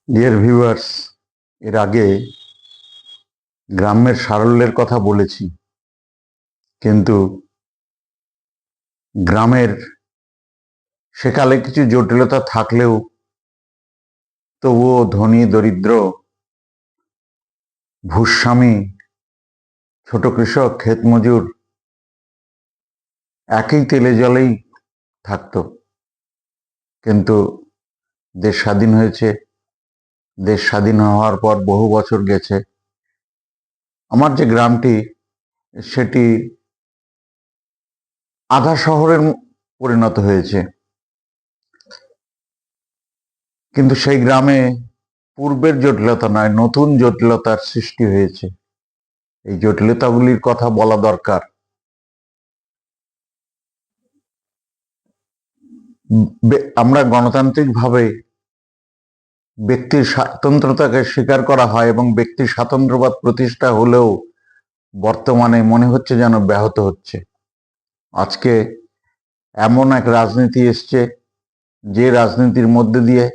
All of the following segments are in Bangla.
ডিয়ার ভিউয়ার্স, এর আগে গ্রামের সারল্যের কথা বলেছি, কিন্তু গ্রামের সেকালে কিছু জটিলতা থাকলেও তবুও ধনী দরিদ্র, ভূস্বামী, ছোট কৃষক, ক্ষেত মজুর একই তেলে জলেই থাকত। কিন্তু দেশ স্বাধীন হয়েছে। দেশ স্বাধীন হওয়ার পর বহু বছর গেছে। আমার যে গ্রামটি, সেটি আধা শহরের পরিণত হয়েছে। কিন্তু সেই গ্রামে পূর্বের জটিলতা নয়, নতুন জটিলতার সৃষ্টি হয়েছে। এই জটিলতাগুলির কথা বলা দরকার। আমরা গণতান্ত্রিকভাবে ব্যক্তির স্বাতন্ত্রতাকে স্বীকার করা হয় এবং ব্যক্তির স্বাতন্ত্র্যবাদ প্রতিষ্ঠা হলেও বর্তমানে মনে হচ্ছে যেন ব্যাহত হচ্ছে। আজকে এমন এক রাজনীতি এসছে, যে রাজনীতির মধ্যে দিয়ে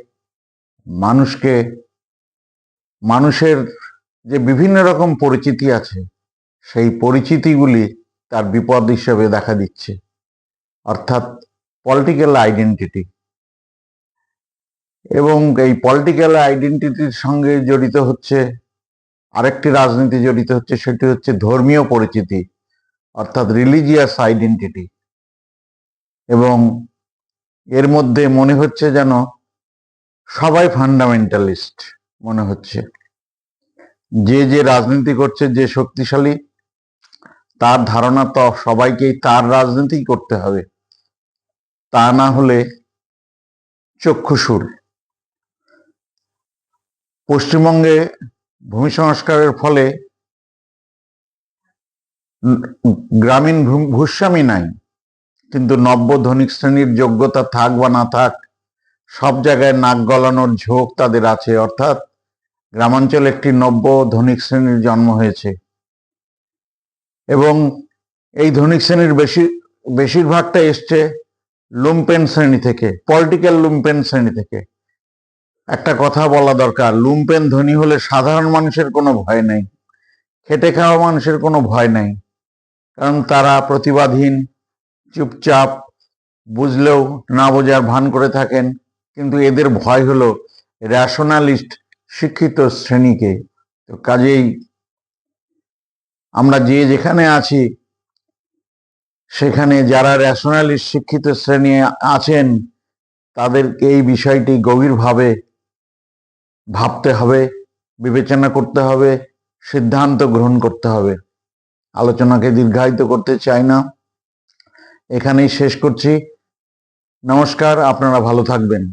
মানুষের যে বিভিন্ন রকম পরিচিতি আছে, সেই পরিচিতিগুলি তার বিপদ হিসেবে দেখা দিচ্ছে, অর্থাৎ পলিটিক্যাল আইডেন্টিটি। এবং এই পলিটিক্যাল আইডেন্টিটির সঙ্গে জড়িত হচ্ছে আরেকটি রাজনীতি, জড়িত হচ্ছে, সেটি হচ্ছে ধর্মীয় পরিচিতি, অর্থাৎ রিলিজিয়াস আইডেন্টিটি। এবং এর মধ্যে মনে হচ্ছে যেন সবাই ফান্ডামেন্টালিস্ট মনে হচ্ছে। যে রাজনীতি করছে, যে শক্তিশালী, তার ধারণা তো সবাইকেই তার রাজনীতি করতে হবে, তা না হলে চক্ষুশূল। পশ্চিমবঙ্গে ভূমি সংস্কারের ফলে গ্রামীণ ভূস্বামী নাই, কিন্তু নব্য ধনিক শ্রেণীর যোগ্যতা থাক বা না থাক, সব জায়গায় নাক গলানোর ঝোঁক তাদের আছে। অর্থাৎ গ্রামাঞ্চলে একটি নব্য ধনিক শ্রেণীর জন্ম হয়েছে এবং এই ধনিক শ্রেণীর বেশিরভাগটা এসছে লুম্পেন শ্রেণী থেকে, পলিটিক্যাল লুম্পেন শ্রেণী থেকে। একটা কথা বলা দরকার, লুম্পেন ধনী হলে সাধারণ মানুষের কোনো ভয় নেই, খেটে খাওয়া মানুষের কোনো ভয় নেই, কারণ তারা প্রতিবাদহীন, চুপচাপ, বুঝলেও না বোঝার ভান করে থাকেন। কিন্তু এদের ভয় হলো রেশনালিস্ট শিক্ষিত শ্রেণীকে। তো কাজেই আমরা যে যেখানে আছি, সেখানে যারা রেশনালিস্ট শিক্ষিত শ্রেণী আছেন, তাদেরকে এই বিষয়টি গভীরভাবে ভাবতে হবে, বিবেচনা করতে হবে, সিদ্ধান্ত গ্রহণ করতে হবে। আলোচনাকে দীর্ঘায়িত করতে চাই না, এখানেই শেষ করছি। নমস্কার, আপনারা ভালো থাকবেন।